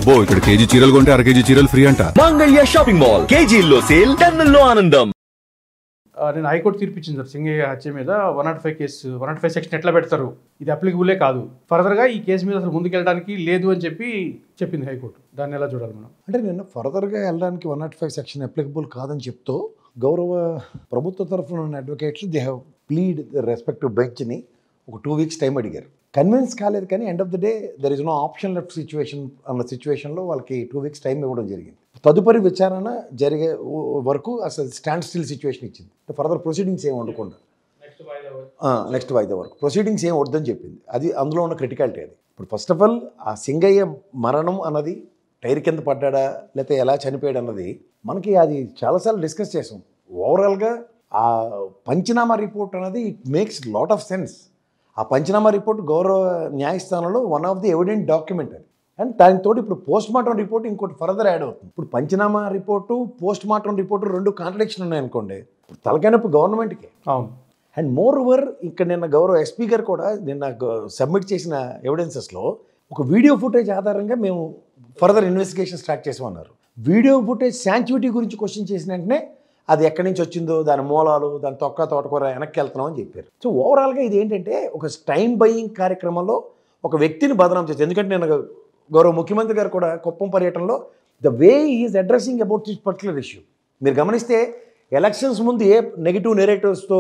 అబ్బో ఇక్కడ కేజీ చీరలు కొంటే అర కేజీ చీరలు ఫ్రీ అంట. మంగళ్య షాపింగ్ మాల్, కేజీల్లో సేల్, టన్నుల్లో ఆనందం. నేను హైకోర్టు తీర్పిచ్చింది సార్ సింగయ్య హత్య మీద 105 కేసు 105 సెక్షన్ ఎట్లా పెడతారు, ఇది అప్లికబులే కాదు, ఫర్దర్గా ఈ కేసు మీద అసలు ముందుకెళ్ళడానికి లేదు అని చెప్పింది హైకోర్టు. దాన్ని ఎలా చూడాలి మనం? అంటే నేను ఫర్దర్గా వెళ్ళడానికి 105 సెక్షన్ అప్లికబుల్ కాదని చెప్తూ గౌరవ ప్రభుత్వ తరఫున ఉన్న advocates they have pleaded the respective బెంచ్ని ఒక 2 వీక్స్ టైం అడిగారు. కన్విన్స్ కాలేదు, కానీ end of the day there is no option left situation అన్న సిచ్యువేషన్లో వాళ్ళకి 2 వీక్స్ టైం ఇవ్వడం జరిగింది. తదుపరి విచారణ జరిగే వరకు అసలు స్టాండ్ స్టిల్ సిచ్యువేషన్ ఇచ్చింది. ఫర్దర్ ప్రొసీడింగ్స్ ఏమి ఉండకుండా నెక్స్ట్ వాయిదా వరకు ప్రొసీడింగ్స్ ఏం వద్దని చెప్పింది. అది అందులో ఉన్న క్రిటికాలిటీ. అది ఇప్పుడు ఫస్ట్ ఆఫ్ ఆల్ ఆ సింగయ్య మరణం అన్నది టైర్ కింద పడ్డా లేకపోతే ఎలా చనిపోయాడు అన్నది మనకి అది చాలాసార్లు డిస్కస్ చేసాం. ఓవరాల్గా ఆ పంచనామా రిపోర్ట్ అనేది it makes lot of sense. ఆ పంచనామా రిపోర్ట్ గౌరవ న్యాయస్థానంలో one of the evident document అది. అండ్ దానితో ఇప్పుడు పోస్ట్ మార్టం రిపోర్ట్ ఇంకోటి ఫర్దర్ యాడ్ అవుతుంది. ఇప్పుడు panchnama report post mortem report 2 contradiction ఉన్నాయనుకోండి, తలకాయనొప్పి గవర్నమెంట్కి. అవును. అండ్ మోర్ ఓవర్ ఇక్కడ నిన్న గౌరవ ఎస్పీ గారు కూడా నిన్న సబ్మిట్ చేసిన ఎవిడెన్సెస్లో ఒక వీడియో ఫుటేజ్ ఆధారంగా మేము ఫర్దర్ ఇన్వెస్టిగేషన్ స్టార్ట్ చేసామన్నారు. వీడియో ఫుటేజ్ శాంక్టివిటీ గురించి క్వశ్చన్ చేసిన వెంటనే అది ఎక్కడి నుంచి వచ్చిందో, దాని మూలాలు, దాని తోటకూర వెనక్కి వెళ్తున్నాం అని చెప్పారు. సో ఓవరాల్గా ఇది ఏంటంటే ఒక టైం బయింగ్ కార్యక్రమంలో ఒక వ్యక్తిని బదనాం చేస్తారు. ఎందుకంటే నేను గౌరవ ముఖ్యమంత్రి గారు కూడా కుప్పం పర్యటనలో the way is addressing about this particular issue మీరు గమనిస్తే ఎలక్షన్స్ ముందు ఏ నెగిటివ్ నెరేటివ్స్తో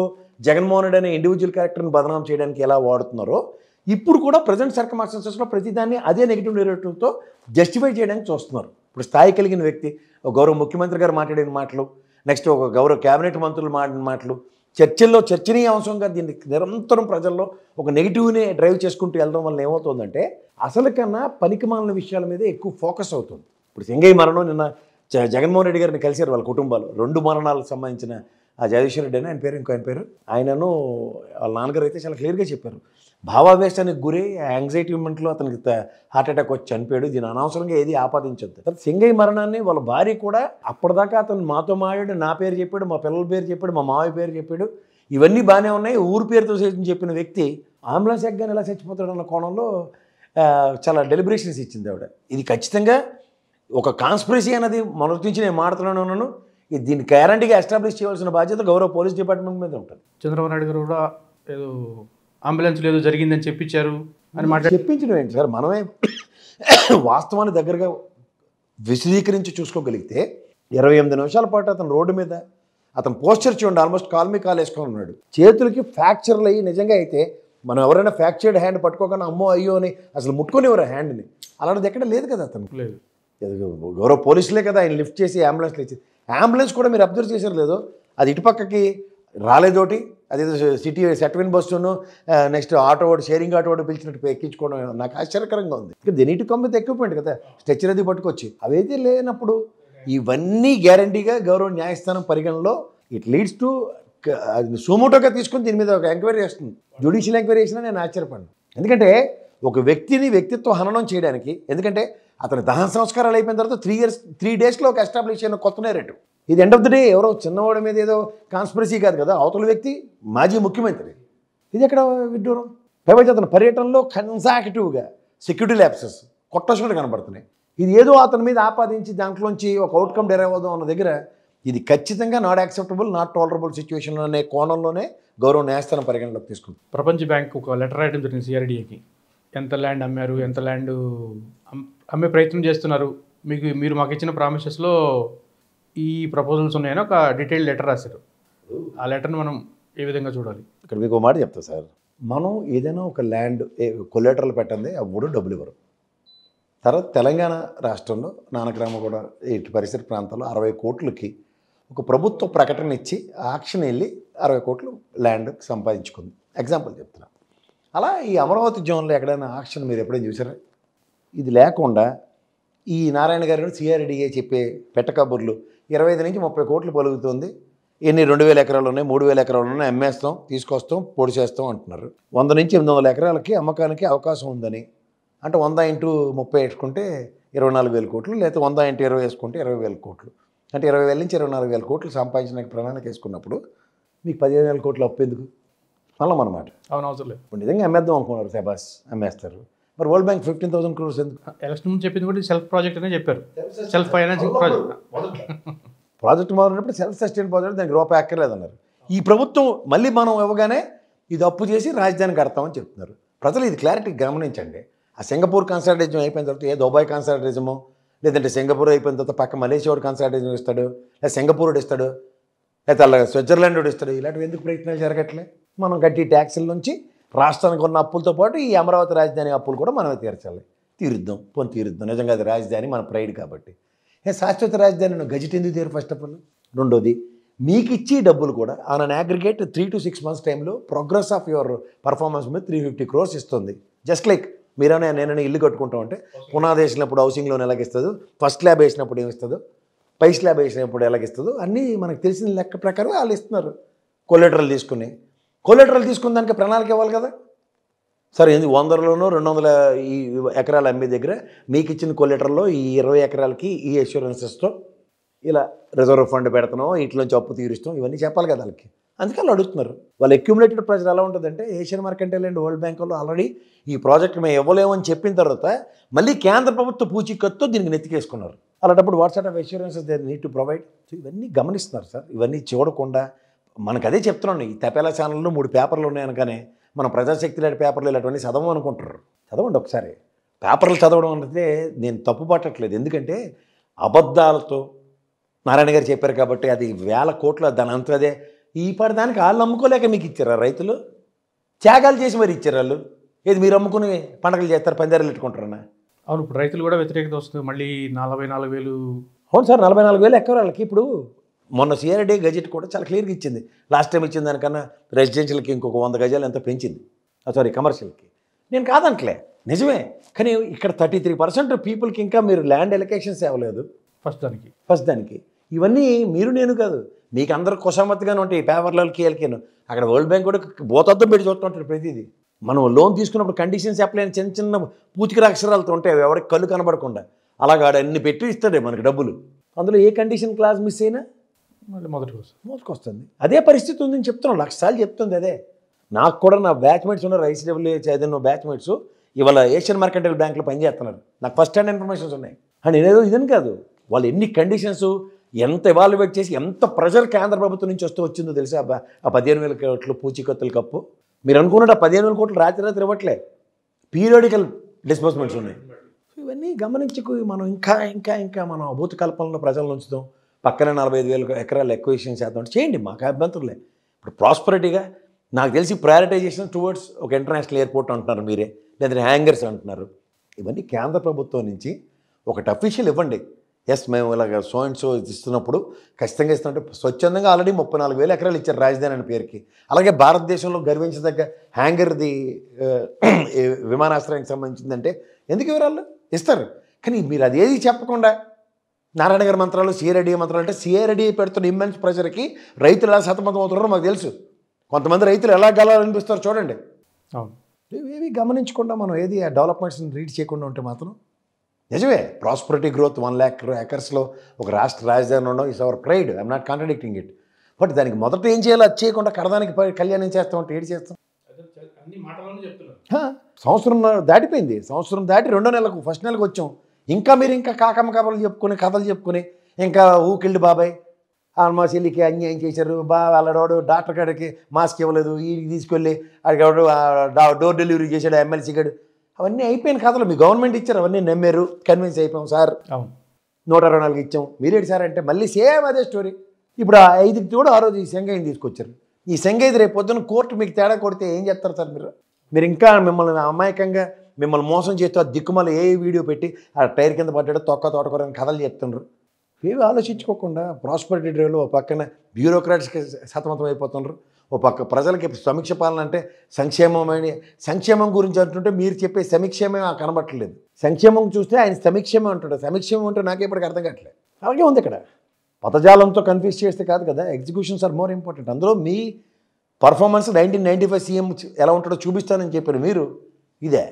జగన్మోహన్ రెడ్డి అనే ఇండివిజువల్ క్యారెక్టర్ని బదనాం చేయడానికి ఎలా వాడుతున్నారో ఇప్పుడు కూడా ప్రజెంట్ సర్కమ్స్టాన్సెస్లో ప్రతిదాన్ని అదే నెగిటివ్ నెరేటివ్తో జస్టిఫై చేయడానికి చూస్తున్నారు. ఇప్పుడు స్థాయి కలిగిన వ్యక్తి గౌరవ ముఖ్యమంత్రి గారు మాట్లాడిన మాటలు, నెక్స్ట్ ఒక గౌరవ క్యాబినెట్ మంత్రులు మాట్లాడిన మాటలు, చర్చల్లో చర్చనీయాంశంగా దీన్ని నిరంతరం ప్రజల్లో ఒక నెగిటివ్ని డ్రైవ్ చేసుకుంటూ వెళ్ళడం వల్ల ఏమవుతుందంటే అసలు కన్నా పనికిమాలిన విషయాల మీద ఎక్కువ ఫోకస్ అవుతుంది. ఇప్పుడు సింగయ్య మరణం నిన్న జగన్మోహన్ రెడ్డి గారిని కలిశారు వాళ్ళ కుటుంబాలు. 2 మరణాలకు సంబంధించిన ఆ జగదీశ్వర్ రెడ్డి అని ఆయన పేరు ఆయనను వాళ్ళ నాన్నగారు అయితే చాలా క్లియర్గా చెప్పారు. భావావేశానికి గురి యాంగ్జైటీ మూమెంట్లో అతనికి హార్ట్ అటాక్ వచ్చి చనిపోయాడు, దీని అనవసరంగా ఏది ఆపాదించొద్దు. తర్వాత సింగయ్య మరణాన్ని వాళ్ళ భార్య కూడా అప్పటిదాకా అతను మాతో మాట్లాడు, నా పేరు చెప్పాడు, మా పిల్లల పేరు చెప్పాడు, మా మావయ్య పేరు చెప్పాడు, ఇవన్నీ బాగానే ఉన్నాయి, ఊరు పేరుతో చెప్పిన వ్యక్తి అంబులెన్స్ ఎగ్గానే ఎలా చచ్చిపోతాడు అన్న కోణంలో చాలా డెలిబరేషన్స్ ఇచ్చింది ఆవిడ. ఇది ఖచ్చితంగా ఒక కాన్స్పిరసీ అనేది మొదటి నుంచి నేను మాట్లాడుతూనే ఉన్నాను. దీన్ని గ్యారంటీగా ఎస్టాబ్లిష్ చేయాల్సిన బాధ్యత గౌరవ పోలీస్ డిపార్ట్మెంట్ మీద ఉంటుంది. చంద్రబాబు నాయుడు గారు కూడా ఏదో అంబులెన్స్ ఏదో జరిగిందని చెప్పించారు అని చెప్పించడం ఏంటి సార్? మనమే వాస్తవాన్ని దగ్గరగా విశదీకరించి చూసుకోగలిగితే 28 నిమిషాల పాటు అతను రోడ్డు మీద అతను పోస్చర్ చూడండి, ఆల్మోస్ట్ కాల్ వేసుకొని ఉన్నాడు. చేతులకి ఫ్రాక్చర్లు అయ్యి నిజంగా అయితే మనం ఎవరైనా ఫ్రాక్చర్డ్ హ్యాండ్ పట్టుకోకుండా అమ్మో అయ్యో అని అసలు ముట్టుకునేవారు హ్యాండ్ని. అలాంటిది ఎక్కడ లేదు కదా అతనికి. లేదు. గౌరవ పోలీసులే కదా ఆయన లిఫ్ట్ చేసి అంబులెన్స్లో ఇచ్చి. అంబులెన్స్ కూడా మీరు అబ్జర్వ్ చేశారు లేదో, అది ఇటుపక్కకి రాలేదోటి, అదేదో సిటీ సెట్విన్ బస్సును నెక్స్ట్ ఆటో షేరింగ్ ఆటో పిలిచినట్టు ఎక్కించుకోవడం నాకు ఆశ్చర్యకరంగా ఉంది. ఇక they need to come with equipment కదా, స్ట్రెచ్చర్ అది పట్టుకొచ్చి. అవైతే లేనప్పుడు ఇవన్నీ గ్యారంటీగా గౌరవ న్యాయస్థానం పరిగణలో ఇట్ లీడ్స్ టు సుమోటోగా తీసుకుని దీని మీద ఒక ఎంక్వైరీ చేస్తుంది. జ్యుడిషియల్ ఎంక్వైరీ చేసినా నేను ఆశ్చర్యపడ్డాను. ఎందుకంటే ఒక వ్యక్తిని వ్యక్తిత్వ హననం చేయడానికి, ఎందుకంటే అతని దహన సంస్కారాలు అయిపోయిన తర్వాత 3 డేస్లో ఒక ఎస్టాబ్లిష్ అయిన కొత్త నేరేటివ్. ఇది ఎండ్ ఆఫ్ ద డే ఎవరో చిన్నవాడి మీద ఏదో కాన్స్పిరసీ కాదు కదా, అవతల వ్యక్తి మాజీ ముఖ్యమంత్రి. ఇది ఎక్కడ విడ్డూరం? పైపైతే అతని పర్యటనలో కన్సాక్టివ్గా సెక్యూరిటీ ల్యాప్సెస్ కొట్టొచ్చినట్టు కనబడుతున్నాయి. ఇది ఏదో అతని మీద ఆపాదించి దాంట్లోంచి ఒక అవుట్కమ్ డెరైవ్ అవుదాం అన్న దగ్గర ఇది ఖచ్చితంగా not acceptable, not tolerable situation అనే కోణంలోనే గౌరవ న్యాయస్థానం పరిగణలోకి తీసుకుంది. ప్రపంచ బ్యాంక్ ఒక లెటర్ రాయడం జరిగింది సిఆర్డీఏకి. ఎంత ల్యాండ్ అమ్మారు, ఎంత ల్యాండ్ అమ్మే ప్రయత్నం చేస్తున్నారు, మీరు మాకు ఇచ్చిన ప్రామిసెస్లో ఈ ప్రపోజల్స్ ఉన్నాయని ఒక డీటెయిల్ లెటర్ రాశారు. ఆ లెటర్ని మనం ఏ విధంగా చూడాలి? ఇక్కడ మీకు ఒక మాట చెప్తా సార్, మనం ఏదైనా ఒక ల్యాండ్ కొలేటరల్ పెట్టండి అప్పుడు డబ్బులు ఇవ్వరు. తర్వాత తెలంగాణ రాష్ట్రంలో నానక్రామ కూడా ఇటు పరిసర ప్రాంతాల్లో 60 కోట్లకి ఒక ప్రభుత్వ ప్రకటన ఇచ్చి ఆక్షన్ వెళ్ళి 60 కోట్లు ల్యాండ్ సంపాదించుకుంది. ఎగ్జాంపుల్ చెప్తున్నా. అలా ఈ అమరావతి జోన్లో ఎక్కడైనా ఆక్షన్ మీరు ఎప్పుడైనా చూసారా? ఇది లేకుండా ఈ నారాయణ గారు సిఆర్డీఏ చెప్పే పెట్టకబుర్లు 25 నుంచి 30 కోట్లు పలుకుతుంది, ఎన్ని 2000 ఎకరాలు ఉన్నాయి, 3000 ఎకరాలు ఉన్నాయి, అమ్మేస్తాం, తీసుకొస్తాం, పొడి చేస్తాం అంటున్నారు. 100 నుంచి 800 ఎకరాలకి అమ్మకానికి అవకాశం ఉందని అంటే 100 × 30 వేసుకుంటే 24,000 కోట్లు, లేకపోతే 100 × 20 వేసుకుంటే 20,000 కోట్లు. అంటే 20,000 నుంచి 24,000 కోట్లు సంపాదించడానికి ప్రణాళిక వేసుకున్నప్పుడు మీకు 15,000 కోట్లు అప్పు ఎందుకు? మళ్ళీ అన్నమాట. అవును, అవసరం లేదు. ఇప్పుడు నిజంగా అమ్మేద్దాం అనుకున్నారు, శబాస్ అమ్మేస్తారు. మరి వరల్డ్ బ్యాంక్ 15,000 crores ఎందుకు? ఎలక్షన్ ముందు చెప్పింది కూడా సెల్ఫ్ ప్రాజెక్ట్ అనే చెప్పారు. Self financing project. ప్రాజెక్ట్ మొదలైనప్పుడు సెల్ఫ్ సస్టైన్ ప్రాజెక్ట్, దానికి రూపాయి అక్కర్లేదన్నారు. ఈ ప్రభుత్వం మళ్ళీ మనం ఇవ్వగానే ఇది అప్పు చేసి రాజధాని కడతామని చెప్తున్నారు. ప్రజలు ఇది క్లారిటీ గమనించండి. ఆ సింగపూర్ కన్సల్టేషన్ అయిపోయిన తర్వాత ఏ దుబాయ్ కన్సల్టేషమో, లేదంటే సింగపూర్ అయిపోయిన తర్వాత పక్క మలేషియా వాడు కన్సల్టేషన్ ఇస్తాడు, లేదా సింగపూర్ ఇస్తాడు, లేకపోతే అలా స్విట్జర్లాండ్ వాడు ఇస్తాడు. ఇలాంటివి ఎందుకు ప్రయత్నాలు జరగట్లే? మనం కట్టి ట్యాక్సుల నుంచి రాష్ట్రానికి ఉన్న అప్పులతో పాటు ఈ అమరావతి రాజధాని అప్పులు కూడా మనమే తీర్చాలి. తీరుద్దాం. నిజంగా అది రాజధాని మన ప్రైడ్ కాబట్టి. శాశ్వత రాజధాని గజెట్ ఎందుకు తీరు? First of all. రెండోది, మీకు ఇచ్చే డబ్బులు కూడా on an aggregate 3 to 6 months టైంలో ప్రోగ్రెస్ ఆఫ్ యువర్ పర్ఫార్మెన్స్ మీద 350 crores ఇస్తుంది. జస్ట్ లైక్ మీరనే నేననే ఇల్లు కట్టుకుంటాం అంటే పునాది వేసినప్పుడు హౌసింగ్ లోన్ ఎలాగిస్తుందో, ఫస్ట్ స్లాబ్ వేసినప్పుడు ఏమిస్తుందో, పై స్లాబ్ వేసినప్పుడు ఎలాగిస్తుందో అన్నీ మనకు తెలిసిన లెక్క ప్రకారం వాళ్ళు ఇస్తున్నారు. కొలెటరల్ తీసుకున్న దానికి ప్రణాళిక ఇవ్వాలి కదా. సరే, 100లోనో 200 ఈ ఎకరాలు అమ్మే దగ్గర మీకు ఇచ్చిన కొలెటరల్లో ఈ 20 ఎకరాలకి ఈ అష్యూరెన్సెస్తో ఇలా రిజర్వ్ ఫండ్ పెడతాం, ఇంట్లోంచి అప్పు తీరుస్తాం, ఇవన్నీ చెప్పాలి కదా వాళ్ళకి. అందుకే వాళ్ళు అడుగుతున్నారు. వాళ్ళు అక్యుములేటెడ్ ప్రెజర్ ఎలా ఉంటుందంటే, Asian mercantile and world bank వాళ్ళు ఆల్రెడీ ఈ ప్రాజెక్ట్ మేము ఇవ్వలేమని చెప్పిన తర్వాత మళ్ళీ కేంద్ర ప్రభుత్వ పూచీకత్తుతో దీనికి నెత్తికేసుకున్నారు. అలాంటప్పుడు WhatsApp of assurances they need to provide. So ఇవన్నీ గమనిస్తున్నారు సార్. ఇవన్నీ చూడకుండా మనకు అదే చెప్తున్నాను. ఈ తపేలా ఛానల్లో 3 పేపర్లు ఉన్నాయనగానే మన ప్రజాశక్తి లాంటి పేపర్లు ఇలాంటివన్నీ చదవం అనుకుంటారు. చదవండి ఒకసారి. పేపర్లు చదవడం అంటే నేను తప్పు పట్టట్లేదు. ఎందుకంటే అబద్ధాలతో నారాయణ గారు చెప్పారు కాబట్టి అది 1000 కోట్ల దాని అంతదే. ఈ దానికి వాళ్ళు అమ్ముకోలేక మీకు ఇచ్చారా? రైతులు త్యాగాలు చేసి మరి ఇచ్చారు వాళ్ళు. ఏది మీరు అమ్ముకుని పండగలు చేస్తారు, పందాలు పెట్టుకుంటారన్నా? అవును, ఇప్పుడు రైతులు కూడా వ్యతిరేకత వస్తుంది. మళ్ళీ 44,000. అవును సార్, 44,000 ఎకరాలకి. ఇప్పుడు మొన్న సిఆర్డీ గజెట్ కూడా చాలా క్లియర్గా ఇచ్చింది. లాస్ట్ టైం ఇచ్చిన దానికన్నా రెసిడెన్షియల్కి ఇంకొక 100 గజాలు ఎంత పెంచింది. సారీ, కమర్షియల్కి. నేను కాదంటలే, నిజమే. కానీ ఇక్కడ 33% పీపుల్కి ఇంకా మీరు ల్యాండ్ ఎలకేషన్స్ ఇవ్వలేదు ఫస్ట్ దానికి. ఇవన్నీ మీరు నేను కాదు, మీకు అందరూ కుసమతిగానే ఉంటాయి. ఈ పేపర్లకి కీలకేను అక్కడ వరల్డ్ బ్యాంక్ కూడా బోతద్దం పెట్టి చూస్తుంటారు ప్రతిదీ. మనం లోన్ తీసుకున్నప్పుడు కండిషన్స్ అప్లై అయిన చిన్న పూతికి అక్షరాలతో ఉంటాయి, ఎవరికి కళ్ళు కనబడకుండా. అలాగా అన్ని పెట్టి ఇస్తాడే మనకి డబ్బులు. అందులో ఏ కండిషన్ క్లాస్ మిస్ అయినా మళ్ళీ మొదటికి వస్తుంది. అదే పరిస్థితి ఉందని చెప్తున్నాను, 100 సార్లు చెప్తుంది అదే. నాకు కూడా నా బ్యాచ్మేట్స్ ఉన్నారు, ఐసీడబ్ల్యూ చదివిన బ్యాచ్మేట్స్ ఇవాళ ఏషియన్ మర్కంటైల్ బ్యాంక్లో పనిచేస్తున్నారు. నాకు ఫస్ట్ హ్యాండ్ ఇన్ఫర్మేషన్స్ ఉన్నాయి. అని నేనేదో ఇదని కాదు, వాళ్ళు ఎన్ని కండిషన్స్ ఎంత ఎవాల్యుయేట్ చేసి ఎంత ప్రెషర్ కేంద్ర ప్రభుత్వం నుంచి వచ్చిందో తెలుసా? ఆ 15,000 కోట్లు పూచీకత్తుల కప్పు. మీరు అనుకున్నట్టు ఆ 15,000 కోట్లు రాత్రి ఇవ్వట్లే, పీరియాడికల్ డిస్బర్స్మెంట్స్ ఉన్నాయి. సో ఇవన్నీ గమనించుకు మనం ఇంకా మనం అభూత కల్పనలో ప్రజలను ఉంచుదాం. పక్కనే 45,000 ఎకరాలు ఎక్విజిషన్ చేద్దాం చేయండి, మాకు అభ్యంతరులే. ఇప్పుడు ప్రాస్పరిటీగా నాకు తెలిసి ప్రయారిటైజేషన్ టువర్డ్స్ ఒక ఇంటర్నేషనల్ ఎయిర్పోర్ట్ అంటున్నారు మీరే, లేదంటే హ్యాంగర్స్ అంటున్నారు. ఇవన్నీ కేంద్ర ప్రభుత్వం నుంచి ఒకటి అఫీషియల్ ఇవ్వండి. ఎస్, మేము ఇలాగ సో అండ్ సో ఇస్తున్నప్పుడు ఖచ్చితంగా ఇస్తున్నట్టు స్వచ్ఛందంగా ఆల్రెడీ 34,000 ఎకరాలు ఇచ్చారు రాజధాని అనే పేరుకి. అలాగే భారతదేశంలో గర్వించదగ్గ హ్యాంగర్ది విమానాశ్రయానికి సంబంధించిందంటే ఎందుకు వివరాలు ఇస్తారు. కానీ మీరు అదేది చెప్పకుండా నారాయణ గారి మంత్రాలు, సిఆర్డీ మంత్రాలు అంటే సిఆర్డీ పెడుతున్న ఇమ్మెన్స్ ప్రెషర్కి రైతులు ఎలా సతమతం అవుతున్నారో మాకు తెలుసు. కొంతమంది రైతులు ఎలా గెలాలనిపిస్తారో చూడండి. అవును, ఏవి గమనించకుండా మనం ఏది ఆ డెవలప్మెంట్స్ని రీడ్ చేయకుండా ఉంటే మాత్రం నిజమే. ప్రాస్పరిటీ గ్రోత్ 1 lakh ఎకర్స్లో ఒక రాష్ట్ర రాజధాని ఉండడం is our pride. I'm not contradicting it. But దానికి మొదట ఏం చేయాలో అది చేయకుండా కడదానికి కళ్యాణం చేస్తామంటే ఏడు చేస్తాం. సంవత్సరం దాటిపోయింది, సంవత్సరం దాటి 2వ నెలకు ఫస్ట్ నెలకు వచ్చాం. ఇంకా మీరు ఇంకా కాకమ్మ కథలు చెప్పుకొని ఇంకా ఊకిల్డ్ బాబాయ్ మా చెల్లికి అన్యాయం చేశారు, వాళ్ళడోడు డాక్టర్ కాడికి మాస్క్ ఇవ్వలేదు, ఈ తీసుకెళ్ళి అడిగాడు డోర్ డెలివరీ చేశాడు ఎమ్మెల్సీ గడు, అవన్నీ అయిపోయిన కథలు. మీ గవర్నమెంట్ ఇచ్చారు, అవన్నీ నమ్మారు, కన్విన్స్ అయిపోయాం సార్. 124 ఇచ్చాం, మీరేంటి సార్ అంటే మళ్ళీ సేమ్ అదే స్టోరీ. ఇప్పుడు ఆ 5కి తోడు ఆ రోజు ఈ సెంగయ్యని తీసుకొచ్చారు. ఈ సెంగయ్య రేపు పొద్దున్న కోర్టు మీకు తేడా కొడితే ఏం చేస్తారు సార్ మీరు ఇంకా మిమ్మల్ని అమాయకంగా మిమ్మల్ని మోసం చేస్తూ ఆ దిక్కుమల ఏ వీడియో పెట్టి ఆ టైర్ కింద పడ్డాడు తోటకూరని కథలు చెప్తున్నారు. ఏవి ఆలోచించుకోకుండా ప్రాస్పరిటీ డ్రైవ్లో ఒక పక్కన బ్యూరోక్రాట్స్కి సతమతం అయిపోతున్నారు, ఓ పక్క ప్రజలకి సమీక్ష పాలన అంటే సంక్షేమం గురించి అంటుంటే మీరు చెప్పే సమీక్షమే కనబట్టలేదు. సంక్షేమం చూస్తే ఆయన సమీక్షమే అంటాడు, సమీక్షేమం అంటే నాకే ఇప్పటికి అర్థం కావట్లేదు. అలాగే ఉంది ఇక్కడ. పదజాలంతో కన్ఫ్యూజ్ చేస్తే కాదు కదా, ఎగ్జిక్యూషన్స్ ఆర్ మోర్ ఇంపార్టెంట్. అందులో మీ పర్ఫార్మెన్స్ 1995 సీఎం ఎలా ఉంటాడో చూపిస్తానని చెప్పారు మీరు, ఇదే